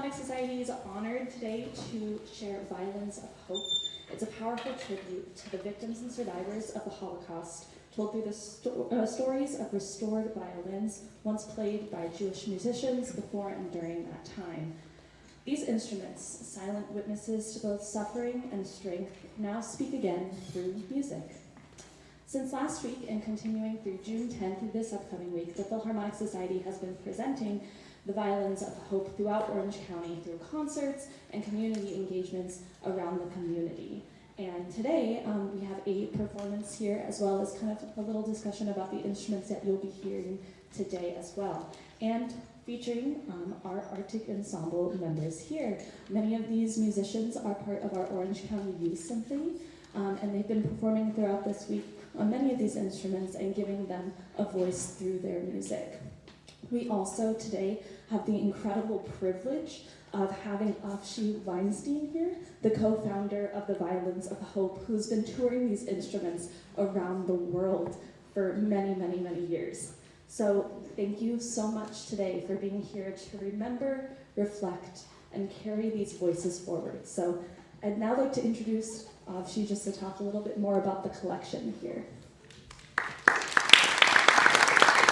Philharmonic Society is honored today to share Violins of Hope. It's a powerful tribute to the victims and survivors of the Holocaust, told through the stories of restored violins, once played by Jewish musicians before and during that time. These instruments, silent witnesses to both suffering and strength, now speak again through music. Since last week and continuing through June 10th this upcoming week, the Philharmonic Society has been presenting the Violins of Hope throughout Orange County through concerts and community engagements around the community. And today we have a performance here as well as kind of a little discussion about the instruments that you'll be hearing today as well. And featuring our Arctic Ensemble members here. Many of these musicians are part of our Orange County Youth Symphony, and they've been performing throughout this week on many of these instruments and giving them a voice through their music. We also today have the incredible privilege of having Avshi Weinstein here, the co-founder of the Violins of Hope, who's been touring these instruments around the world for many, many, many years. So thank you so much today for being here to remember, reflect, and carry these voices forward. So I'd now like to introduce Avshi just to talk a little bit more about the collection here.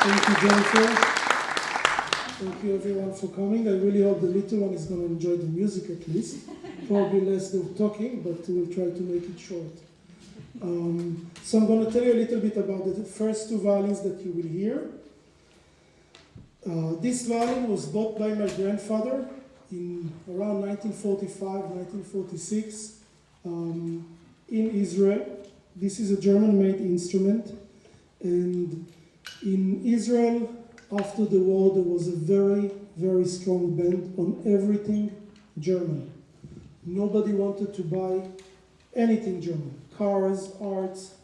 Thank you, Jennifer. Thank you everyone for coming. I really hope the little one is going to enjoy the music at least. Probably less than talking, but we'll try to make it short. So I'm going to tell you a little bit about the first two violins that you will hear. This violin was bought by my grandfather in around 1945, 1946 in Israel. This is a German-made instrument, and in Israel, after the war, there was a very, very strong ban on everything German. Nobody wanted to buy anything German. Cars, arts,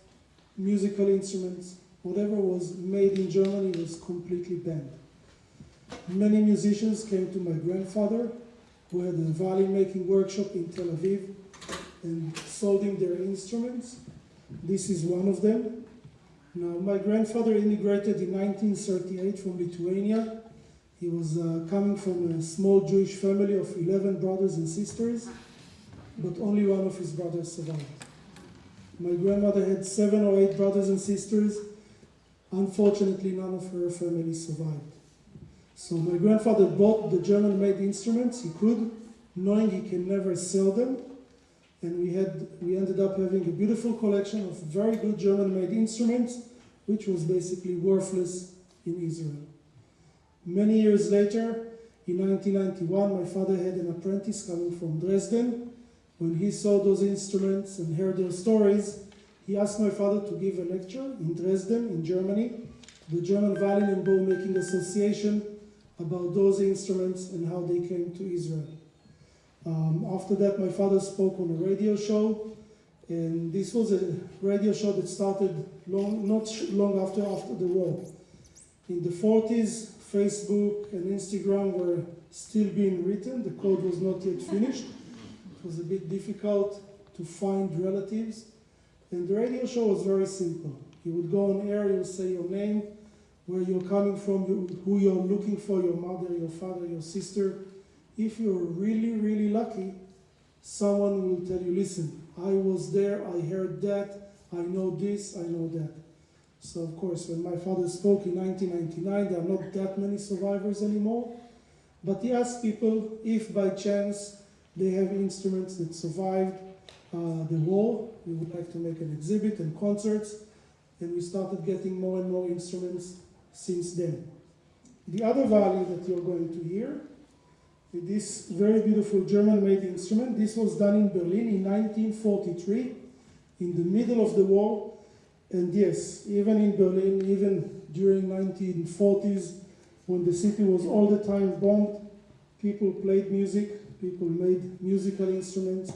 musical instruments, whatever was made in Germany was completely banned. Many musicians came to my grandfather, who had a violin making workshop in Tel Aviv, and sold him their instruments. This is one of them. Now, my grandfather immigrated in 1938 from Lithuania. He was coming from a small Jewish family of 11 brothers and sisters, but only one of his brothers survived. My grandmother had 7 or 8 brothers and sisters. Unfortunately, none of her family survived. So my grandfather bought the German-made instruments he could, knowing he can never sell them. And we ended up having a beautiful collection of very good German-made instruments, which was basically worthless in Israel. Many years later, in 1991, my father had an apprentice coming from Dresden. When he saw those instruments and heard their stories, he asked my father to give a lecture in Dresden, in Germany, to the German Violin and Bow Making Association about those instruments and how they came to Israel. After that, my father spoke on a radio show, and this was a radio show that started not long after the war. In the 40s, Facebook and Instagram were still being written. The code was not yet finished. It was a bit difficult to find relatives, and the radio show was very simple. You would go on air, you would say your name, where you're coming from, who you're looking for, your mother, your father, your sister. If you're really, really lucky, someone will tell you, listen, I was there, I heard that, I know this, I know that. So of course, when my father spoke in 1999, there are not that many survivors anymore, but he asked people if by chance they have instruments that survived the war. We would like to make an exhibit and concerts, and we started getting more and more instruments since then. The other violin that you're going to hear, this very beautiful German-made instrument. This was done in Berlin in 1943, in the middle of the war. And yes, even in Berlin, even during 1940s, when the city was all the time bombed, people played music, people made musical instruments,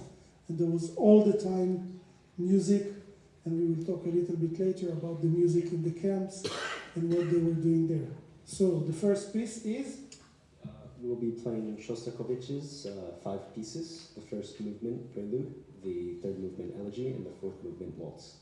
and there was all the time music. And we will talk a little bit later about the music in the camps and what they were doing there. So the first piece is? We'll be playing Shostakovich's 5 pieces, the first movement, Prelude, the third movement, Elegy, and the fourth movement, Waltz.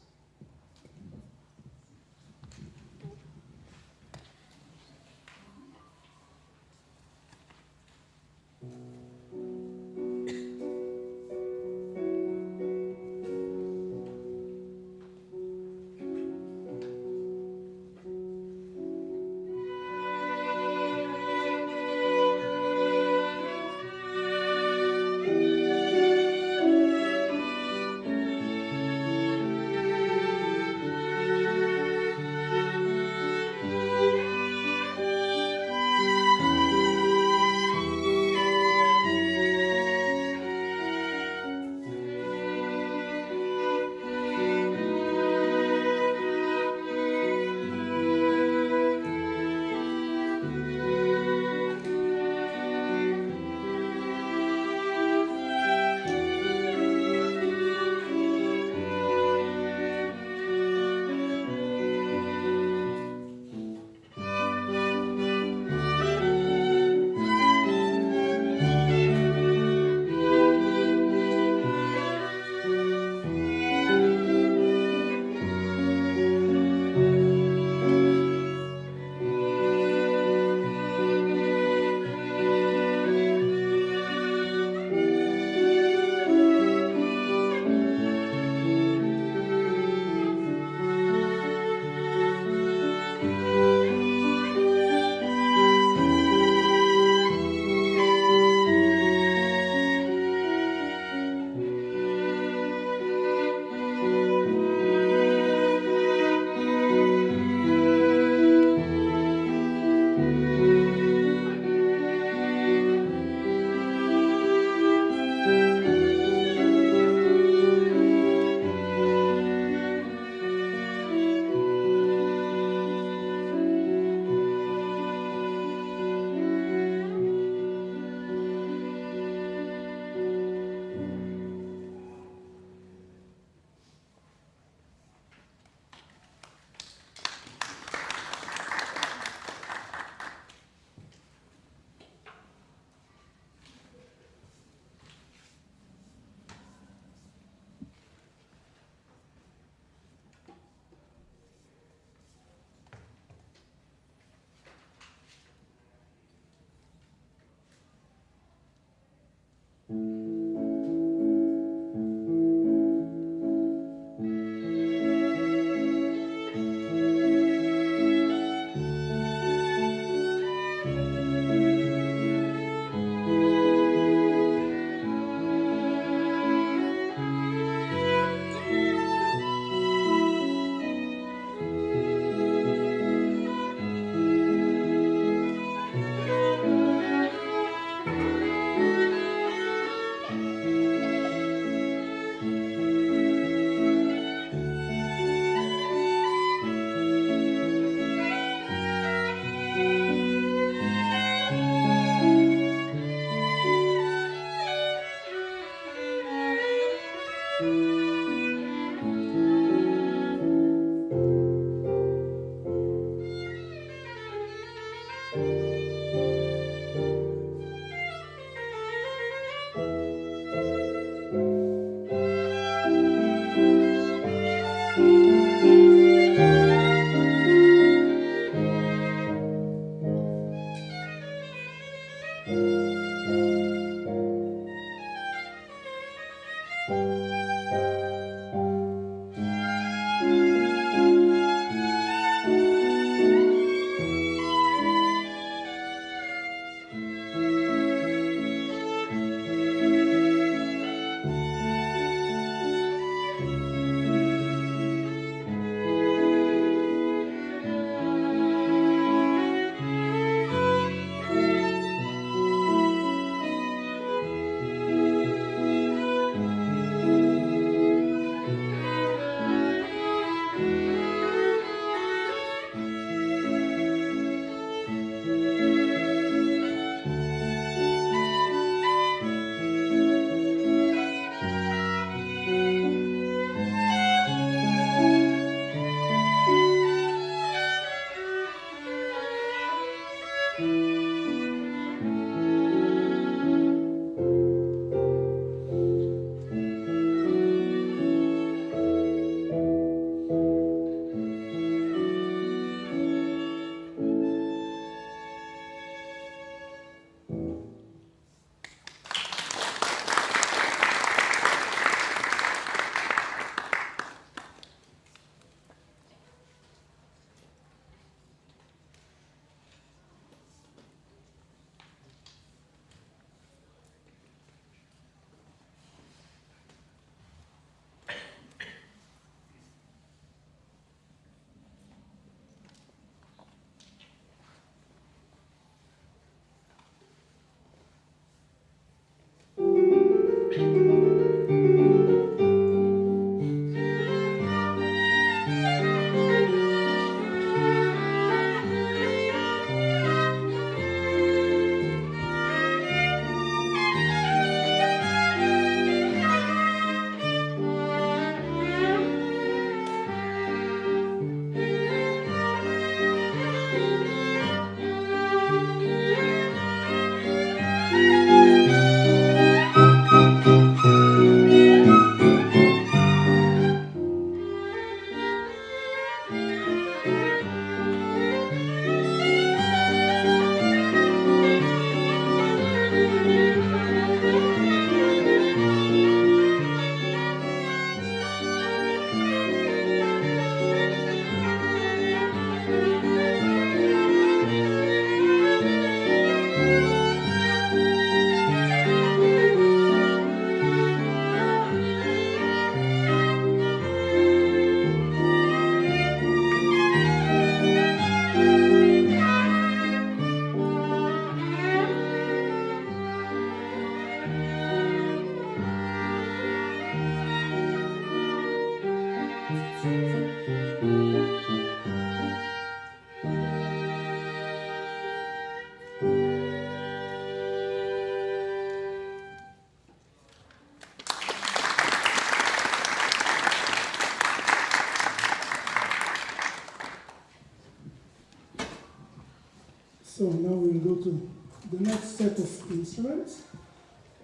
to the next set of instruments.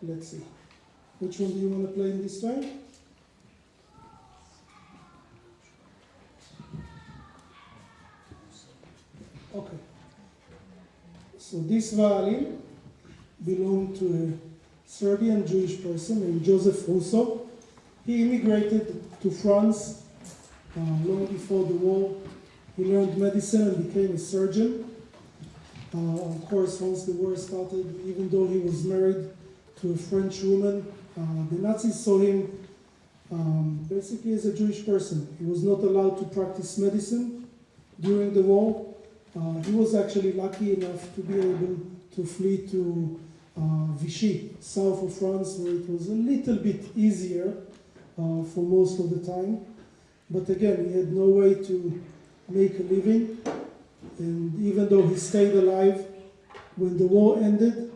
Let's see. Which one do you want to play in this time? Okay. So this violin belonged to a Serbian Jewish person named Joseph Russo. He immigrated to France long before the war. He learned medicine and became a surgeon. Of course, once the war started, even though he was married to a French woman, the Nazis saw him basically as a Jewish person. He was not allowed to practice medicine during the war. He was actually lucky enough to be able to flee to Vichy, south of France, where it was a little bit easier for most of the time. But again, he had no way to make a living. And even though he stayed alive, when the war ended,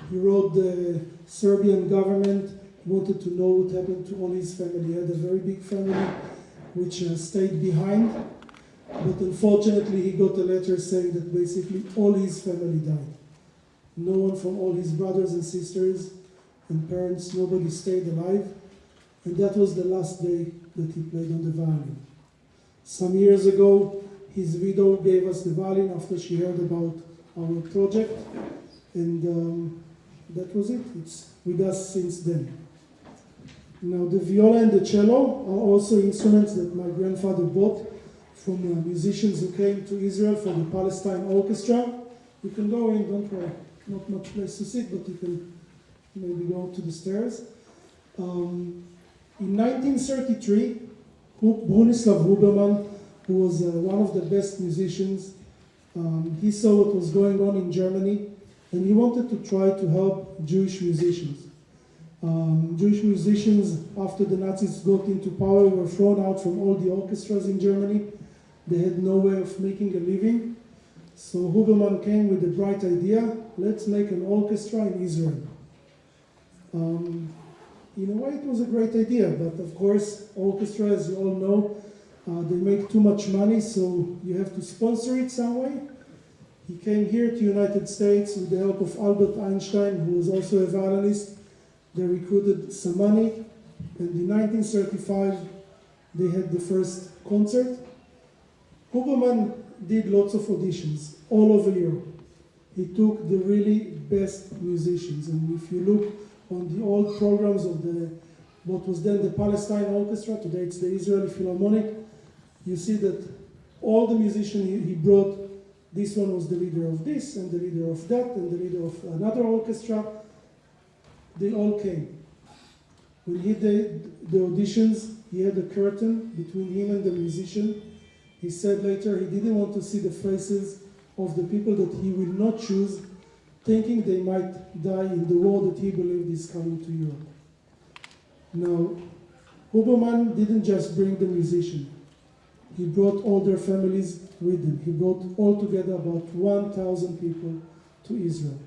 he wrote the Serbian government. He wanted to know what happened to all his family. He had a very big family which stayed behind. But unfortunately, he got a letter saying that basically all his family died. No one from all his brothers and sisters and parents, nobody stayed alive. And that was the last day that he played on the violin. Some years ago, his widow gave us the violin after she heard about our project. And that was it. It's with us since then. Now, the viola and the cello are also instruments that my grandfather bought from musicians who came to Israel for the Palestine Orchestra. You can go in, don't worry, not much place to sit, but you can maybe go to the stairs. In 1933, Bronislaw Huberman, who was one of the best musicians, he saw what was going on in Germany, and he wanted to try to help Jewish musicians. Jewish musicians, after the Nazis got into power, were thrown out from all the orchestras in Germany. They had no way of making a living. So Huberman came with a bright idea: let's make an orchestra in Israel. In a way, it was a great idea, but of course, orchestra, as you all know, they make too much money, so you have to sponsor it some way. He came here to the United States with the help of Albert Einstein, who was also a violinist. They recruited some money, and in 1935, they had the first concert. Huberman did lots of auditions all over Europe. He took the really best musicians, and if you look on the old programs of what was then the Palestine Orchestra, today it's the Israeli Philharmonic, you see that all the musicians he brought, this one was the leader of this, and the leader of that, and the leader of another orchestra. They all came. When he did the auditions, he had a curtain between him and the musician. He said later he didn't want to see the faces of the people that he will not choose, thinking they might die in the war that he believed is coming to Europe. Now, Huberman didn't just bring the musician. He brought all their families with him. He brought altogether about 1,000 people to Israel.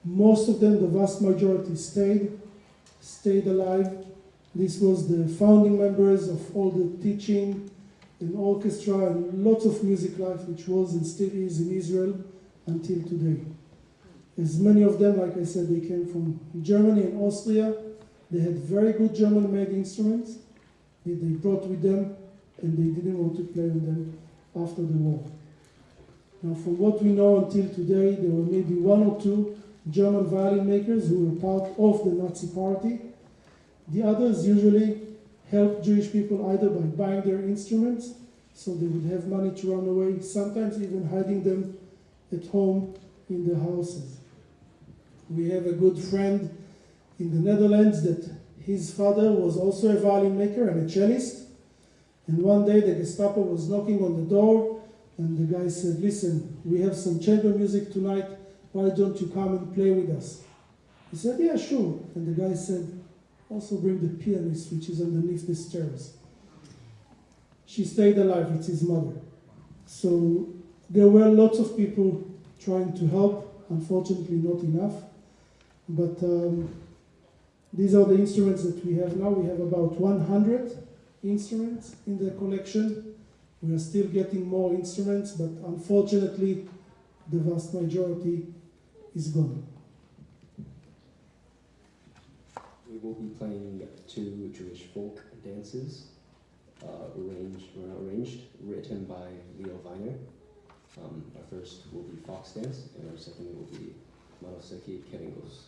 Most of them, the vast majority, stayed alive. This was the founding members of all the teaching and orchestra and lots of music life, which was and still is in Israel until today. As many of them, like I said, they came from Germany and Austria. They had very good German-made instruments that they brought with them, and they didn't want to play on them after the war. Now, from what we know until today, there were maybe one or two German violin makers who were part of the Nazi party. The others usually helped Jewish people either by buying their instruments, so they would have money to run away, sometimes even hiding them at home in their houses. We have a good friend in the Netherlands that his father was also a violin maker and a cellist. And one day the Gestapo was knocking on the door, and the guy said, "Listen, we have some chamber music tonight. Why don't you come and play with us?" He said, "Yeah, sure." And the guy said, "Also bring the pianist, which is underneath the stairs." She stayed alive, it's his mother. So there were lots of people trying to help, unfortunately not enough. But these are the instruments that we have now. We have about 100 instruments in the collection. We are still getting more instruments, but unfortunately the vast majority is gone. We will be playing 2 Jewish folk dances, arranged, written by Leo Weiner. Our first will be Fox Dance, and our second will be Manoseki Keringos.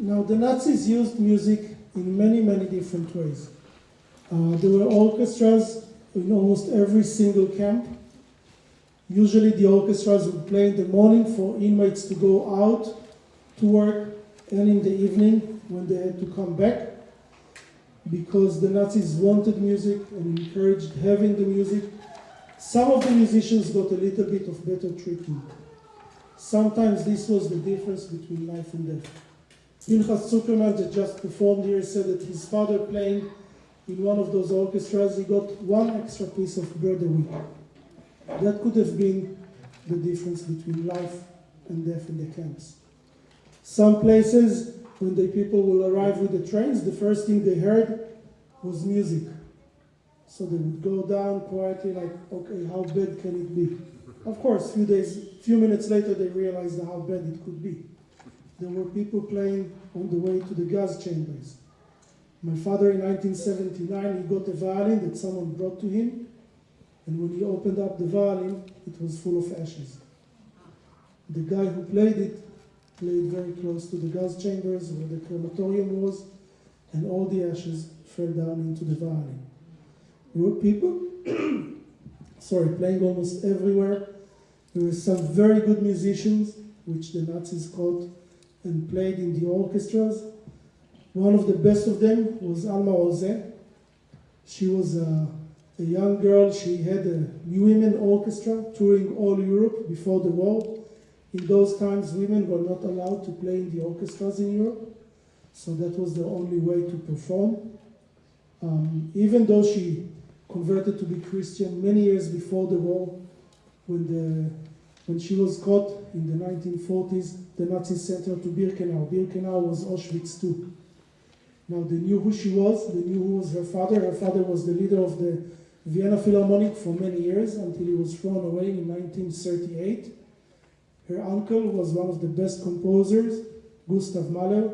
Now, the Nazis used music in many, many different ways. There were orchestras in almost every single camp. Usually the orchestras would play in the morning for inmates to go out to work, and in the evening when they had to come back. because the Nazis wanted music and encouraged having the music. Some of the musicians got a little bit of better treatment. Sometimes this was the difference between life and death. Pinchas Zuckerman, that just performed here, said that his father playing in one of those orchestras, he got one extra piece of bread a week. That could have been the difference between life and death in the camps. Some places, when the people will arrive with the trains, the first thing they heard was music. So they would go down quietly like, okay, how bad can it be? Of course, few minutes later, they realized how bad it could be. There were people playing on the way to the gas chambers. My father in 1979, he got a violin that someone brought to him, and when he opened up the violin, it was full of ashes. The guy who played it played very close to the gas chambers where the crematorium was, and all the ashes fell down into the violin. There were people playing almost everywhere. There were some very good musicians, which the Nazis caught and played in the orchestras. One of the best of them was Alma Rose. She was a young girl. She had a women orchestra touring all Europe before the war. In those times, women were not allowed to play in the orchestras in Europe, so that was the only way to perform. Even though she converted to be Christian many years before the war, when she was caught in the 1940s, the Nazis sent her to Birkenau. Birkenau was Auschwitz too. Now they knew who she was, they knew who was her father. Her father was the leader of the Vienna Philharmonic for many years until he was thrown away in 1938. Her uncle was one of the best composers, Gustav Mahler,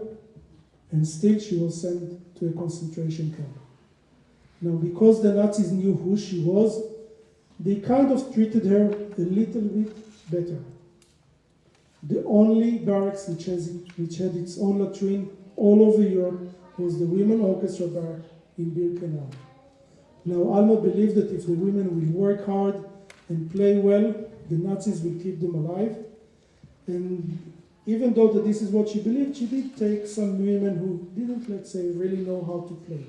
and still she was sent to a concentration camp. Now, because the Nazis knew who she was, they kind of treated her a little bit better. The only barracks which had its own latrine all over Europe was the women orchestra barrack in Birkenau. Now, Alma believed that if the women will work hard and play well, the Nazis will keep them alive. And even though that this is what she believed, she did take some women who didn't, let's say, really know how to play.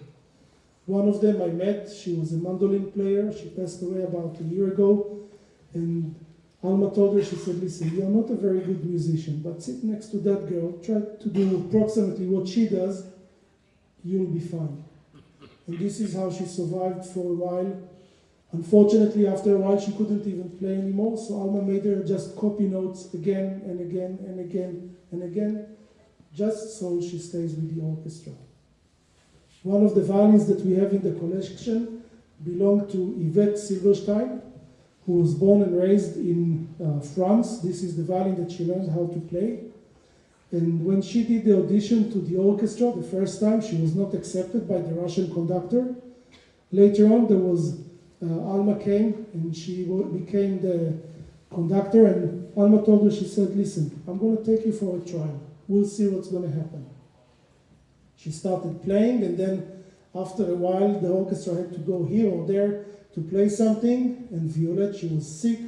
One of them I met, she was a mandolin player. She passed away about a year ago. And Alma told her, she said, listen, you're not a very good musician, but sit next to that girl, try to do approximately what she does, you'll be fine. And this is how she survived for a while. Unfortunately, after a while, she couldn't even play anymore, so Alma made her just copy notes again and again and again and again, just so she stays with the orchestra. One of the violins that we have in the collection belonged to Yvette Silverstein, who was born and raised in France. This is the violin that she learned how to play. And when she did the audition to the orchestra the first time, she was not accepted by the Russian conductor. Later on, there was Alma came and she became the conductor, and Alma told her, she said, listen, I'm going to take you for a trial. We'll see what's going to happen. She started playing, and then after a while, the orchestra had to go here or there to play something, and Violette, she was sick,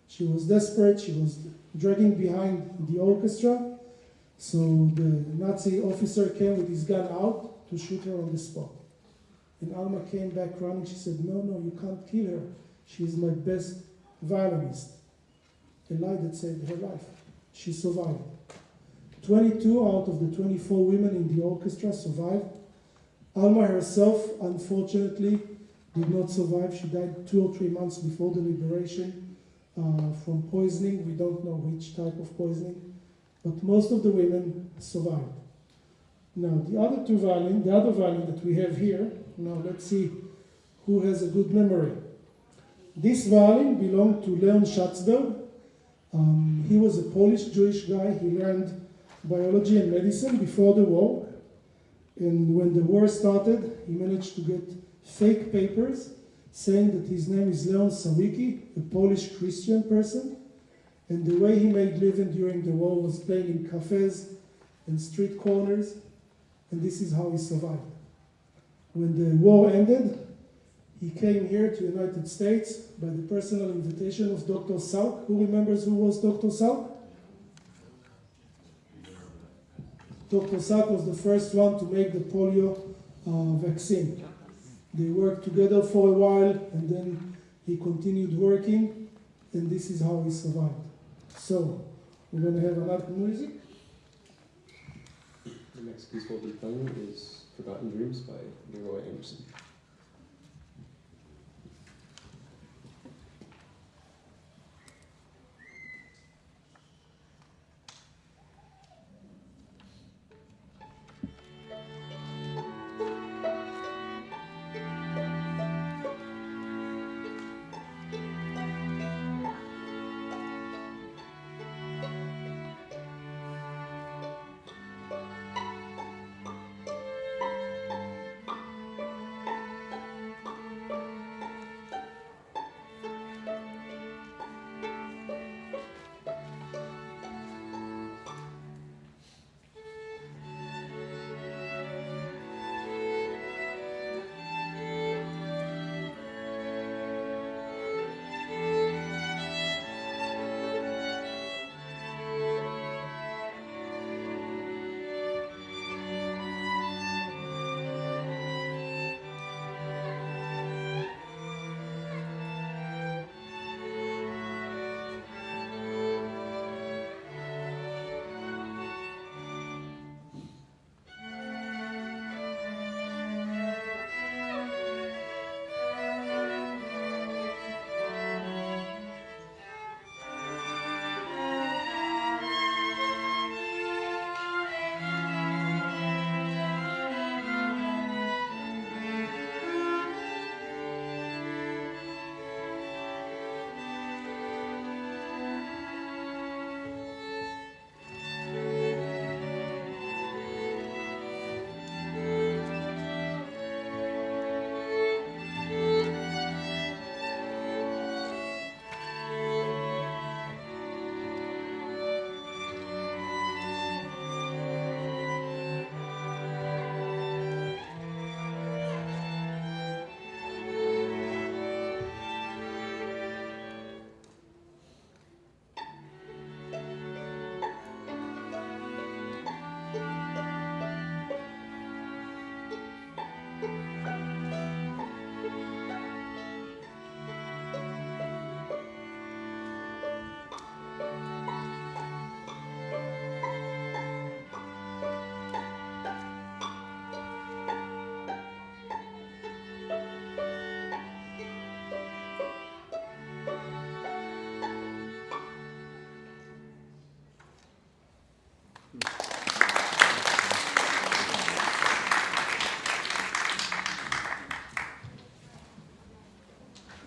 she was desperate, she was dragging behind the orchestra, so the Nazi officer came with his gun out to shoot her on the spot. And Alma came back running. She said, no, you can't kill her. She is my best violinist. A lie that saved her life. She survived. 22 out of the 24 women in the orchestra survived. Alma herself, unfortunately, did not survive. She died 2 or 3 months before the liberation from poisoning. We don't know which type of poisoning, but most of the women survived. Now, the other violin that we have here, now let's see who has a good memory. This violin belonged to Leon Schatzberg. He was a Polish Jewish guy. He learned biology and medicine before the war. And when the war started, he managed to get fake papers saying that his name is Leon Sawicki, a Polish Christian person. And the way he made living during the war was playing in cafes and street corners. And this is how he survived. When the war ended, he came here to the United States by the personal invitation of Dr. Salk. Who remembers who was Dr. Salk? Dr. Salk was the first one to make the polio vaccine. They worked together for a while, and then he continued working, and this is how he survived. So, we're going to have another music. The next piece we'll be playing is Forgotten Dreams by Leroy Anderson.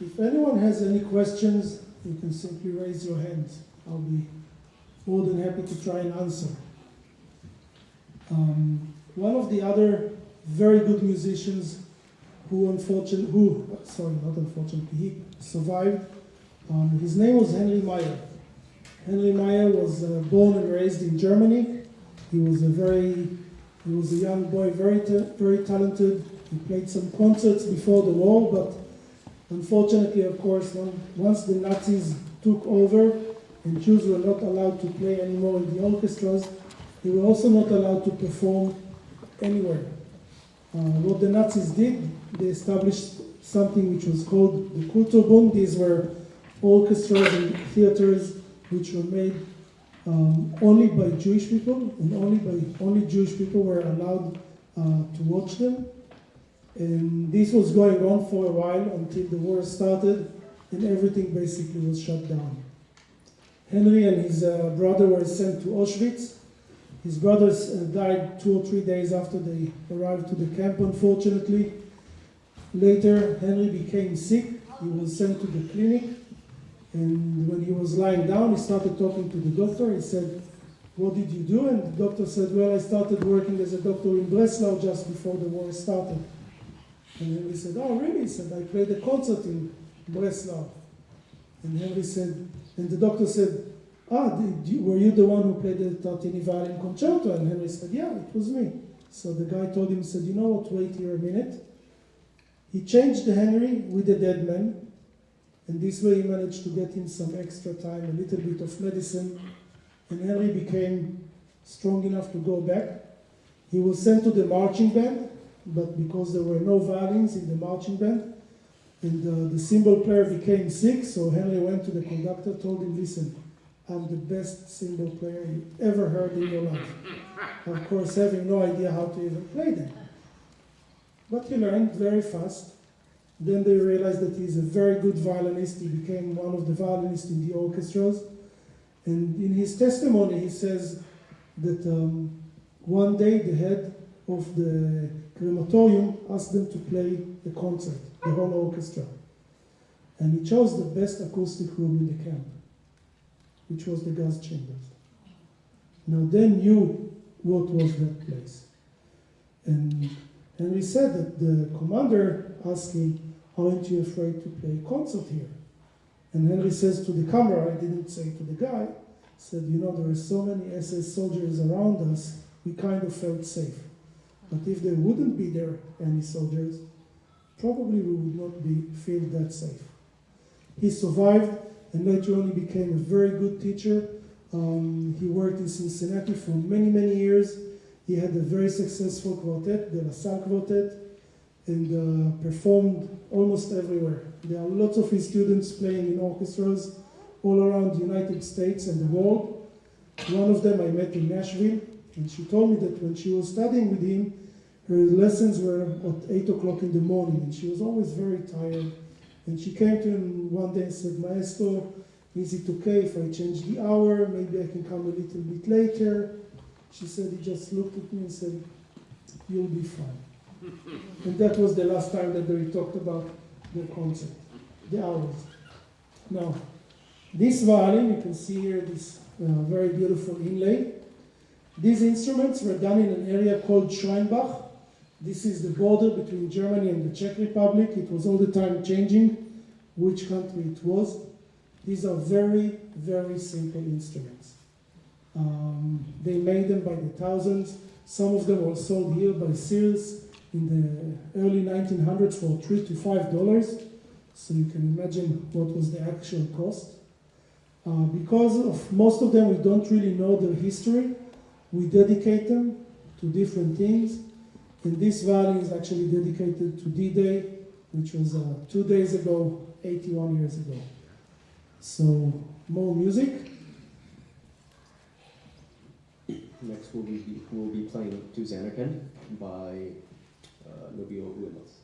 If anyone has any questions, you can simply raise your hand. I'll be more than happy to try and answer. One of the other very good musicians he survived. His name was Henry Meyer. Henry Meyer was born and raised in Germany. He was a young boy, very talented. He played some concerts before the war, but unfortunately, of course, once the Nazis took over and Jews were not allowed to play anymore in the orchestras, they were also not allowed to perform anywhere. What the Nazis did, they established something which was called the Kulturbund. These were orchestras and theaters which were made only by Jewish people, and only Jewish people were allowed to watch them. And this was going on for a while until the war started and everything basically was shut down. Henry and his brother were sent to Auschwitz. His brothers died 2 or 3 days after they arrived to the camp, unfortunately. Later, Henry became sick. He was sent to the clinic. And when he was lying down, he started talking to the doctor. He said, "What did you do?" And the doctor said, "Well, I started working as a doctor in Breslau just before the war started." And Henry said, "Oh, really?" He said, "I played a concert in Breslau." And Henry said, and the doctor said, were you the one who played the Tartini violin concerto? And Henry said, "Yeah, it was me." So the guy told him, said, "You know what, wait here a minute." He changed the Henry with the dead man, and this way he managed to get him some extra time, a little bit of medicine, and Henry became strong enough to go back. He was sent to the marching band, but because there were no violins in the marching band, and the cymbal player became sick, so Henry went to the conductor, told him, listen, I'm the best cymbal player you ever heard in your life. Of course, having no idea how to even play them. But he learned very fast. Then they realized that he's a very good violinist. He became one of the violinists in the orchestras. And in his testimony, he says that one day the head of the crematorium asked them to play a concert, the whole orchestra. And he chose the best acoustic room in the camp, which was the gas chambers. Now they knew what was that place. And Henry said that the commander asked him, aren't you afraid to play a concert here? And Henry says to the camera, I didn't say to the guy, said, you know, there are so many SS soldiers around us, we kind of felt safe. But if there wouldn't be there any soldiers, probably we would not feel that safe. He survived, and later on he became a very good teacher. He worked in Cincinnati for many, many years. He had a very successful quartet, the La Salle Quartet, and performed almost everywhere. There are lots of his students playing in orchestras all around the United States and the world. One of them I met in Nashville, and she told me that when she was studying with him, her lessons were at 8 o'clock in the morning, and she was always very tired. And she came to him one day and said, Maestro, is it okay if I change the hour? Maybe I can come a little bit later. She said, he just looked at me and said, you'll be fine. And that was the last time that they talked about the concert, the hours. Now, this violin, you can see here this very beautiful inlay. These instruments were done in an area called Schweinbach. This is the border between Germany and the Czech Republic. It was all the time changing which country it was. These are very, very simple instruments. They made them by the thousands. Some of them were sold here by Sears in the early 1900s for $3 to $5. So you can imagine what was the actual cost. Because of most of them, we don't really know their history. We dedicate them to different things. And this violin is actually dedicated to D-Day, which was 2 days ago, 81 years ago. So, more music. Next we'll be playing Tu Zanakan by Nobio Uenos.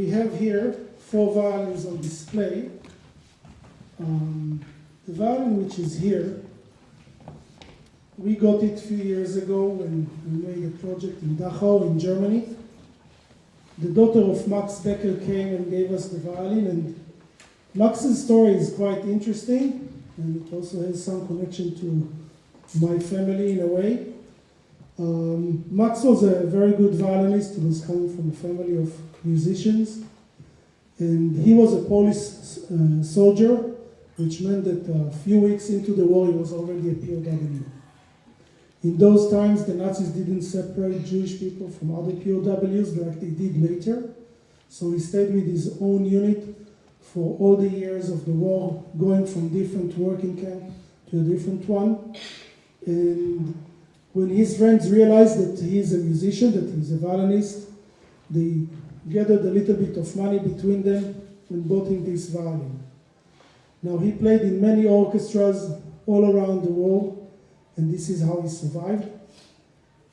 we have here 4 violins on display. The violin which is here, we got it a few years ago when we made a project in Dachau in Germany. The daughter of Max Becker came and gave us the violin, and Max's story is quite interesting, and it also has some connection to my family in a way. Max was a very good violinist. He was coming from a family of musicians, and he was a Polish soldier, which meant that a few weeks into the war he was already a POW. In those times, the Nazis didn't separate Jewish people from other POWs like they did later. So he stayed with his own unit for all the years of the war, going from different working camp to a different one. And when his friends realized that he's a musician, that he's a violinist, they gathered a little bit of money between them and bought him this violin. Now he played in many orchestras all around the world, and this is how he survived.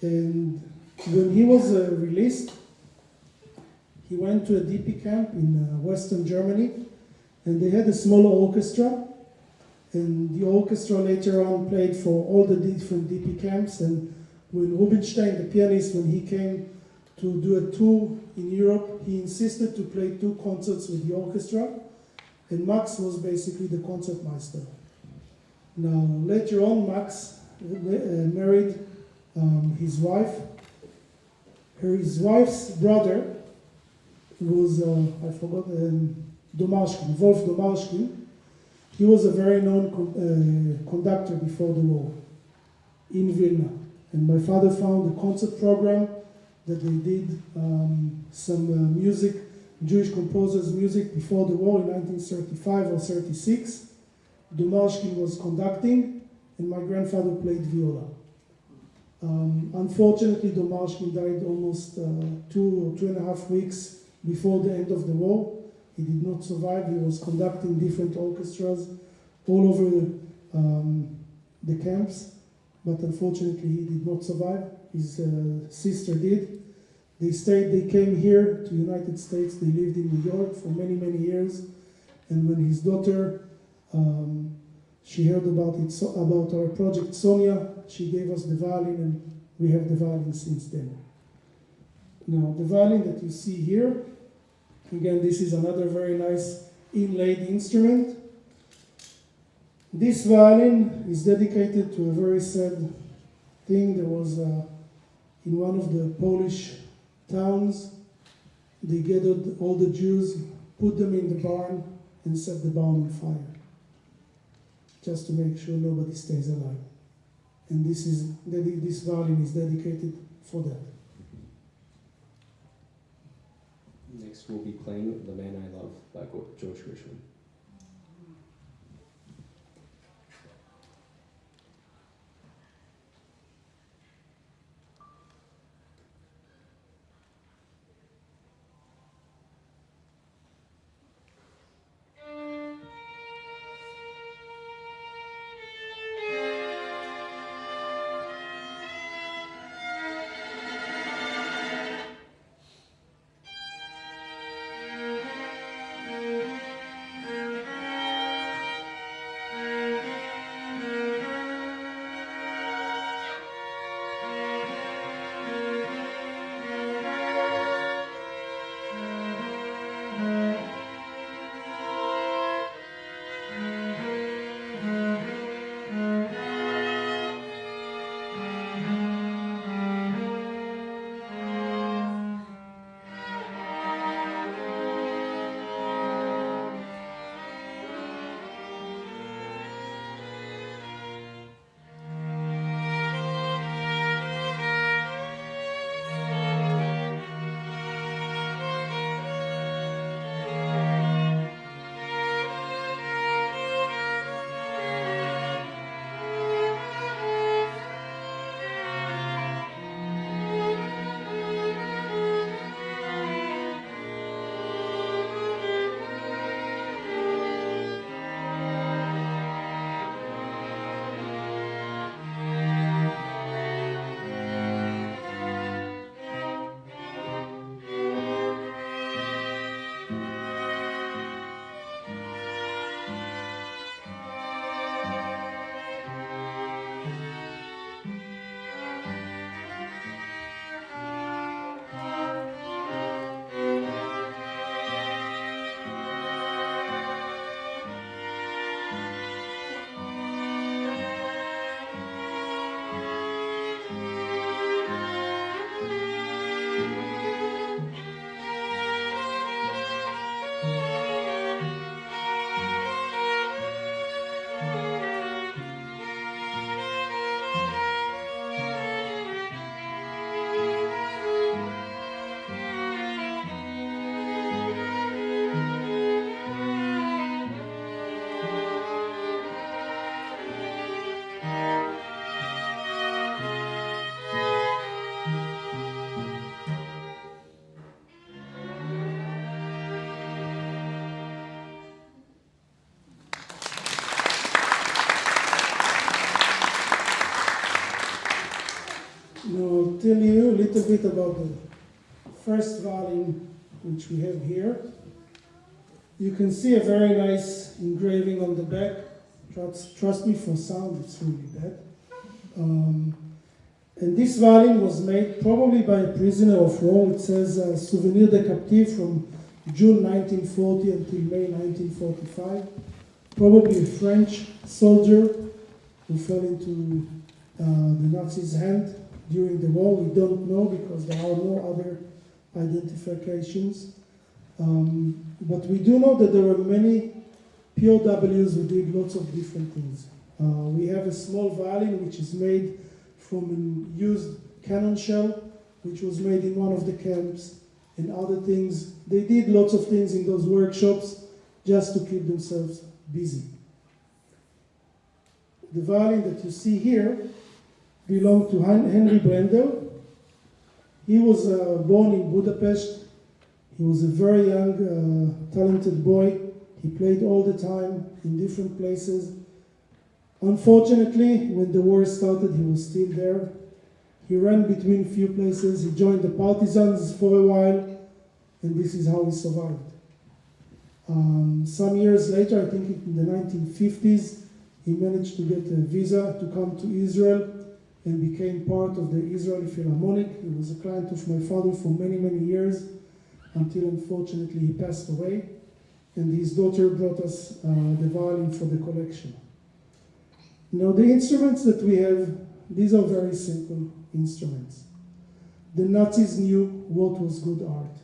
And when he was released, he went to a DP camp in Western Germany, and they had a small orchestra, and the orchestra later on played for all the different DP camps. And when Rubinstein, the pianist, when he came to do a tour in Europe, he insisted to play 2 concerts with the orchestra, and Max was basically the concertmeister. Now, later on, Max married his wife. His wife's brother was, I forgot, Domarshkin, Wolf Domarshkin. He was a very known conductor before the war in Vilna. And my father found a concert program that they did some music, Jewish composers' music before the war in 1935 or 36. Domarshkin was conducting, and my grandfather played viola. Unfortunately, Domarshkin died almost 2 or 2.5 weeks before the end of the war. He did not survive. He was conducting different orchestras all over the camps, but unfortunately he did not survive. His sister did. They came here to United States. They lived in New York for many, many years. And when his daughter, she heard about our project Sonia, she gave us the violin, and we have the violin since then. Now, the violin that you see here, again, this is another very nice inlaid instrument. This violin is dedicated to a very sad thing. There was, in one of the Polish towns, they gathered all the Jews, put them in the barn, and set the barn on fire, just to make sure nobody stays alive. And this violin is dedicated for that. Next we'll be playing The Man I Love by George Gershwin. Thank you. tell you a little bit about the first violin which we have here. You can see a very nice engraving on the back. Trust me, for sound it's really bad. And this violin was made probably by a prisoner of war. It says Souvenir de Captive from June 1940 until May 1945. Probably a French soldier who fell into the Nazis' hand during the war. We don't know because there are no other identifications. But we do know that there were many POWs who did lots of different things. We have a small violin which is made from a used cannon shell, which was made in one of the camps, and other things. They did lots of things in those workshops just to keep themselves busy. The violin that you see here belonged to Henry Brendel. He was born in Budapest. He was a very young, talented boy. He played all the time in different places. Unfortunately, when the war started, he was still there. He ran between few places. He joined the partisans for a while, and this is how he survived. Some years later, I think in the 1950s, he managed to get a visa to come to Israel and became part of the Israeli Philharmonic. He was a client of my father for many, many years, until unfortunately he passed away. And his daughter brought us the violin for the collection. Now the instruments that we have, these are very simple instruments. The Nazis knew what was good art.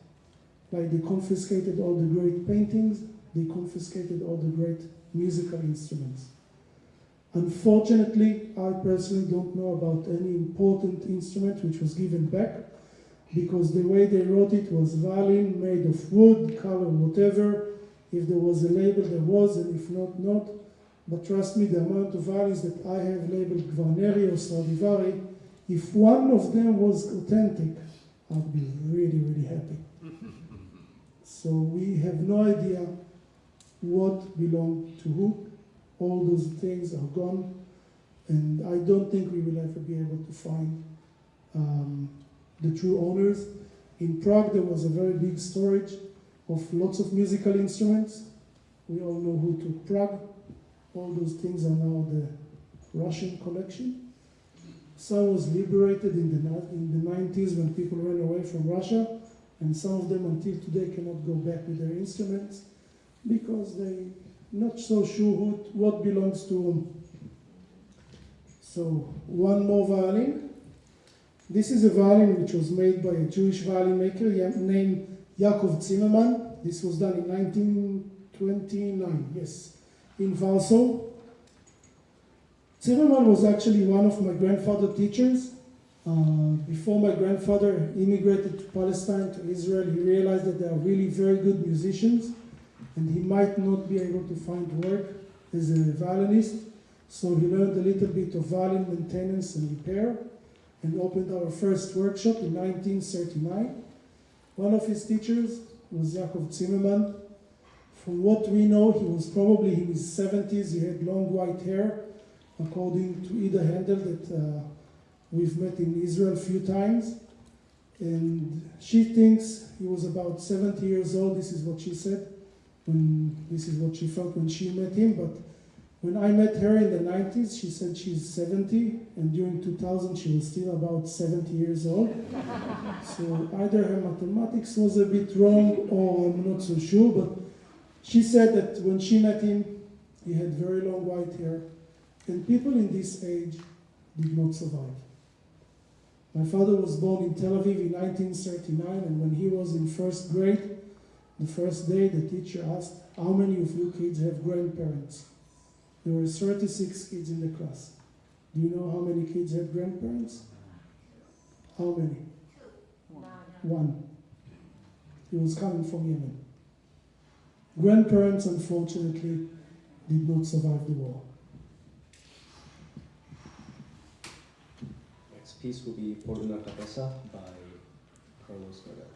Like they confiscated all the great paintings, they confiscated all the great musical instruments. Unfortunately, I personally don't know about any important instrument which was given back, because the way they wrote it was violin made of wood, color, whatever. If there was a label, there was, and if not, not. But trust me, the amount of violins that I have labeled Guarneri or Stradivari, if one of them was authentic, I'd be really, really happy. So we have no idea what belonged to who. All those things are gone, and I don't think we will ever be able to find the true owners. In Prague, there was a very big storage of lots of musical instruments. We all know who took Prague. All those things are now the Russian collection. Some was liberated in the 90s when people ran away from Russia, and some of them until today cannot go back with their instruments because they not so sure what belongs to whom. So one more violin. This is a violin which was made by a Jewish violin maker named Yaakov Zimmerman. This was done in 1929, yes, in Warsaw. Zimmerman was actually one of my grandfather's teachers. Before my grandfather immigrated to Palestine, to Israel, he realized that they are really very good musicians, and he might not be able to find work as a violinist. So he learned a little bit of violin maintenance and repair, and opened our first workshop in 1939. One of his teachers was Yaakov Zimmerman. From what we know, he was probably in his 70s. He had long white hair, according to Ida Handel that we've met in Israel a few times. And she thinks he was about 70 years old. This is what she said. This is what she felt when she met him. But when I met her in the 90s, she said she's 70, and during 2000 she was still about 70 years old. So either her mathematics was a bit wrong, or I'm not so sure, but she said that when she met him, he had very long white hair, and people in this age did not survive. My father was born in Tel Aviv in 1939, and when he was in first grade, the first day the teacher asked, "How many of you kids have grandparents?" There were 36 kids in the class. Do you know how many kids had grandparents? How many? One. He was coming from Yemen. Grandparents, unfortunately, did not survive the war. Next piece will be Por una Cabeza by Carlos Gardel.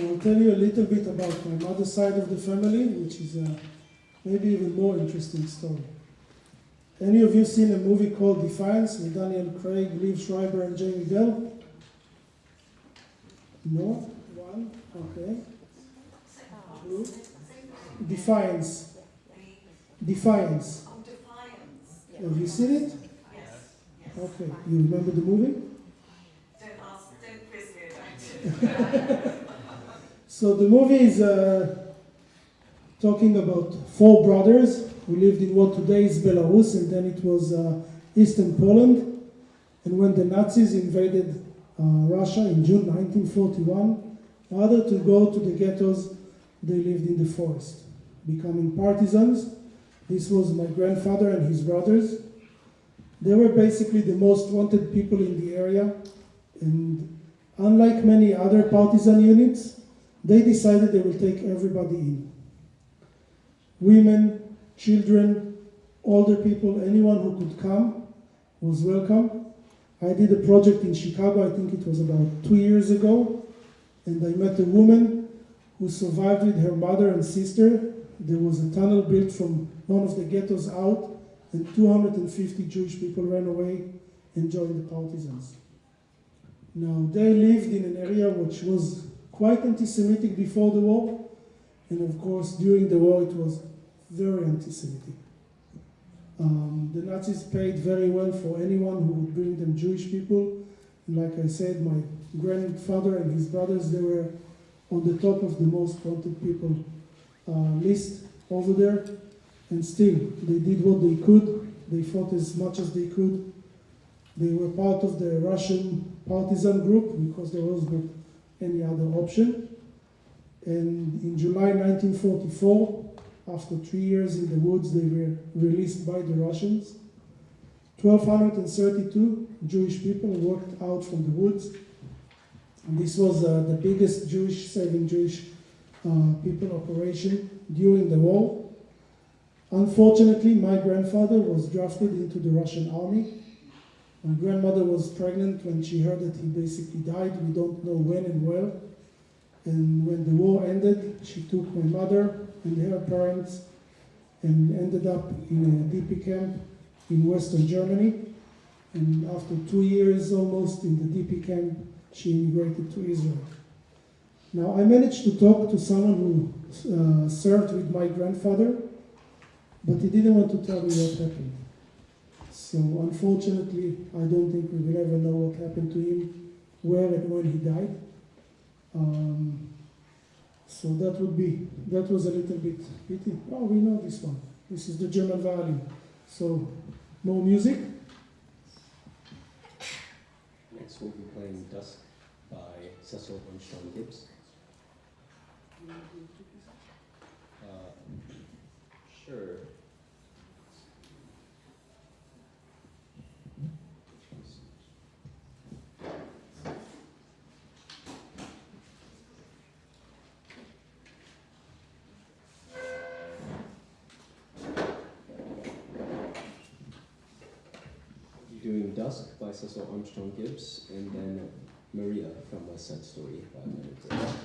I'll tell you a little bit about my mother's side of the family, which is a maybe even more interesting story. Any of you seen a movie called Defiance with Daniel Craig, Liv Schreiber, and Jamie Bell? No? One? Okay. Two? Defiance. Defiance. Oh, Defiance. Have you seen it? Yes. Okay. You remember the movie? Don't quiz me about it. So the movie is talking about four brothers who lived in what today is Belarus, and then it was Eastern Poland. And when the Nazis invaded Russia in June 1941, rather to go to the ghettos, they lived in the forest, becoming partisans. This was my grandfather and his brothers. They were basically the most wanted people in the area, and unlike many other partisan units, they decided they will take everybody in. Women, children, older people, anyone who could come was welcome. I did a project in Chicago, I think it was about 2 years ago, and I met a woman who survived with her mother and sister. There was a tunnel built from one of the ghettos out, and 250 Jewish people ran away and joined the partisans. Now, they lived in an area which was quite anti-Semitic before the war, and of course, during the war, it was very anti-Semitic. The Nazis paid very well for anyone who would bring them Jewish people. And like I said, my grandfather and his brothers, they were on the top of the most wanted people list over there. And still, they did what they could. They fought as much as they could. They were part of the Russian partisan group because there was not any other option. And in July 1944, after 3 years in the woods, they were released by the Russians. 1,232 Jewish people walked out from the woods. And this was the biggest saving Jewish people operation during the war. Unfortunately, my grandfather was drafted into the Russian army. My grandmother was pregnant when she heard that he basically died. We don't know when and where. And when the war ended, she took my mother and her parents and ended up in a DP camp in Western Germany. And after 2 years almost in the DP camp, she immigrated to Israel. Now, I managed to talk to someone who served with my grandfather, but he didn't want to tell me what happened. So unfortunately, I don't think we will ever know what happened to him, where and when he died. So that was a little bit pity. Oh, we know this one. This is the German violin. So, more music. Next we'll be playing Dusk by Cecil Armstrong Gibbs. Sure. Doing Dusk by Cecil Armstrong Gibbs, and then Maria from West Side Story by Leonard Cohen.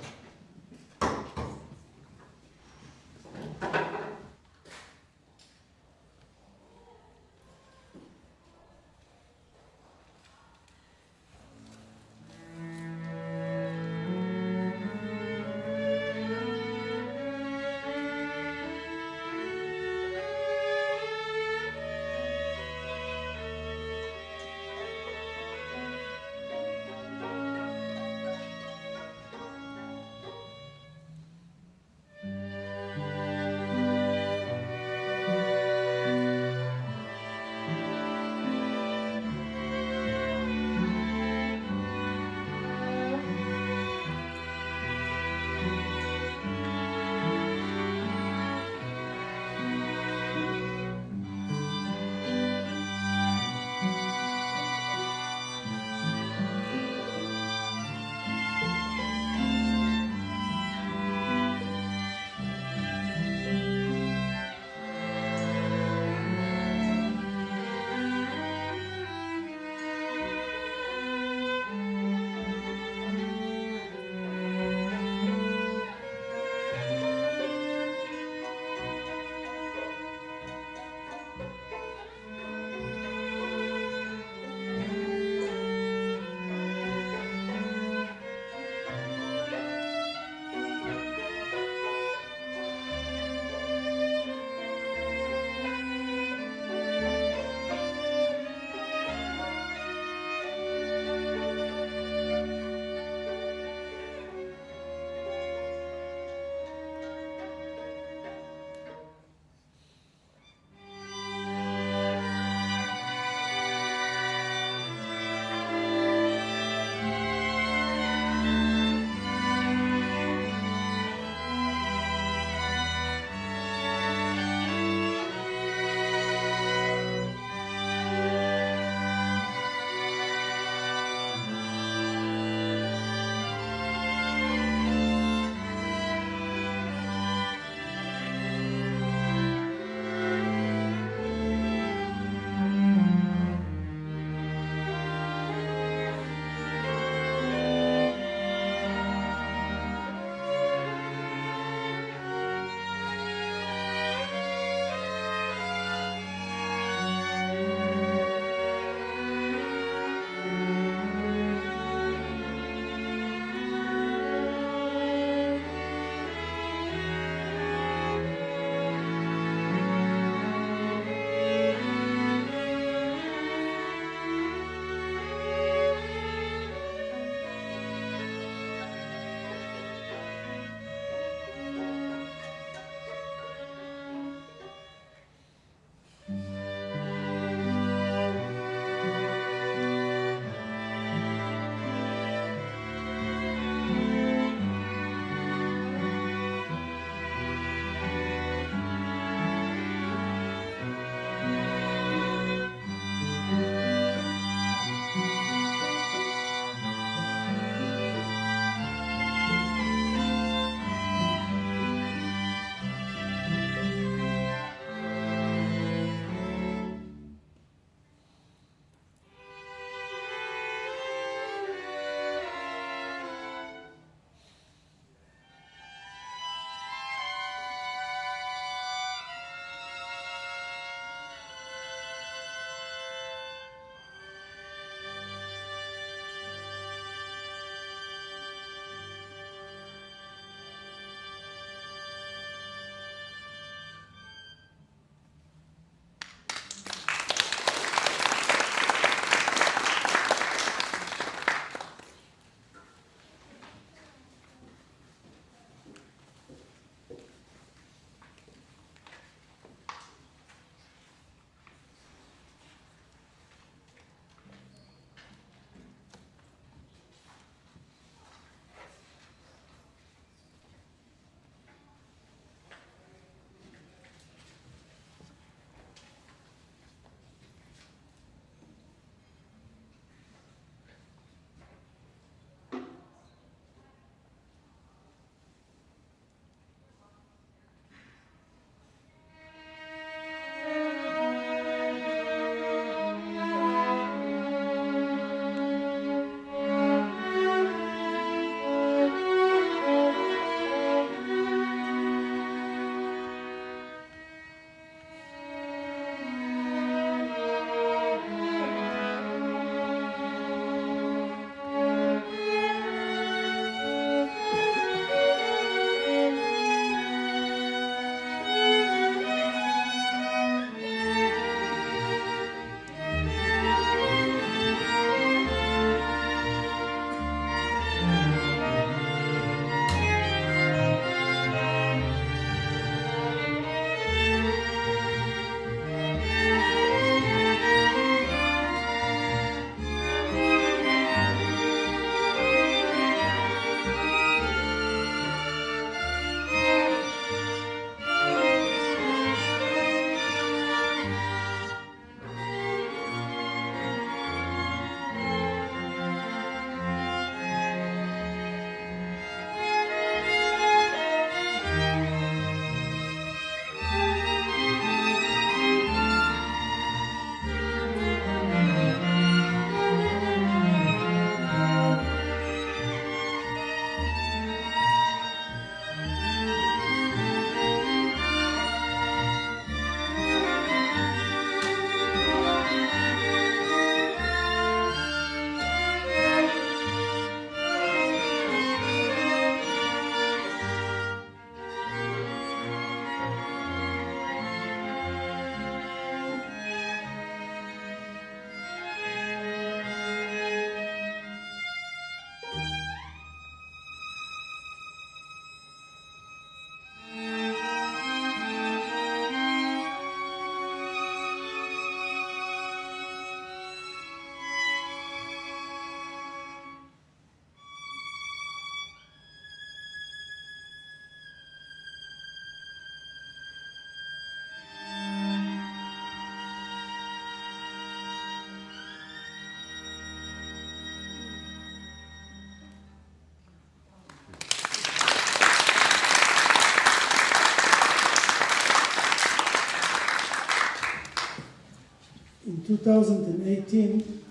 2018,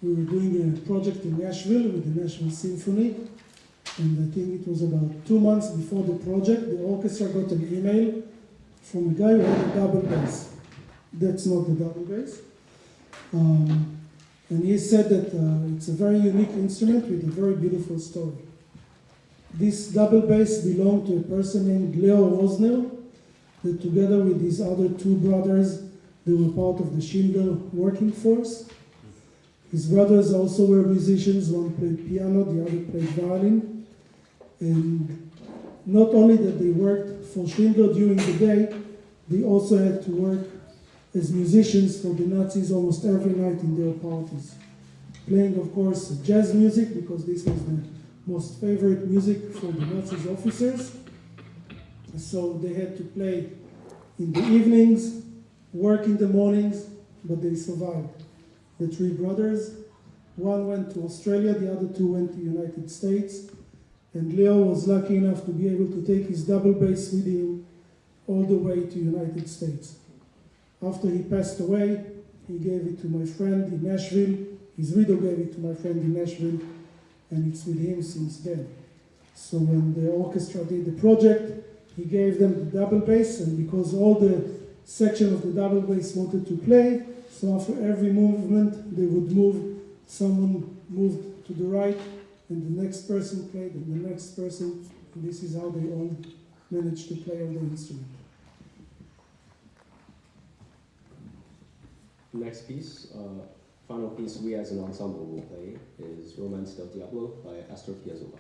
we were doing a project in Nashville with the Nashville Symphony, and I think it was about 2 months before the project, the orchestra got an email from a guy who had a double bass. That's not the double bass. And he said that it's a very unique instrument with a very beautiful story. This double bass belonged to a person named Leo Rosner, that together with his other two brothers, they were part of the Schindler working force. His brothers also were musicians, one played piano, the other played violin. And not only that they worked for Schindler during the day, they also had to work as musicians for the Nazis almost every night in their parties. Playing, of course, jazz music, because this was the most favorite music for the Nazis officers. So they had to play in the evenings, work in the mornings, but they survived. The three brothers, one went to Australia, the other two went to the United States, and Leo was lucky enough to be able to take his double bass with him all the way to the United States. After he passed away, he gave it to my friend in Nashville. His widow gave it to my friend in Nashville, and it's with him since then. So when the orchestra did the project, he gave them the double bass, and because all the section of the double bass wanted to play, so after every movement, they would move. Someone moved to the right, and the next person played, and the next person, and this is how they all managed to play on the instrument. Next piece, final piece we as an ensemble will play is Romance del Diablo by Astor Piazzolla.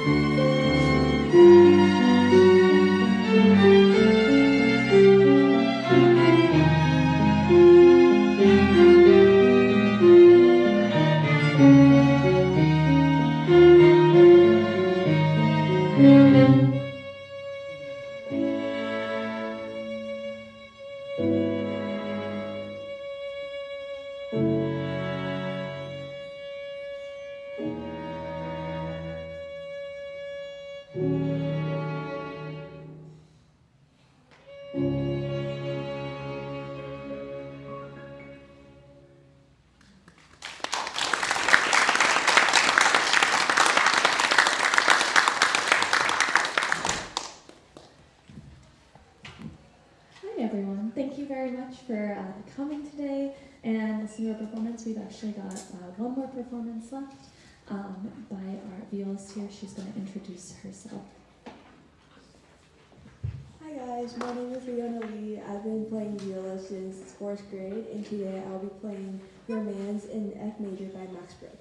Hi everyone, thank you very much for coming today and listening to our performance. We've actually got one more performance left by our violist here. She's going to introduce herself. Hi guys, my name is Leona Lee. I've been playing viola since 4th grade, and today I'll be playing Romance in F major by Max Bruch.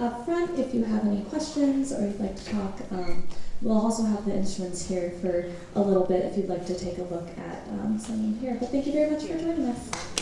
Up front, if you have any questions or you'd like to talk, we'll also have the instruments here for a little bit if you'd like to take a look at some of them here. But thank you very much for joining us.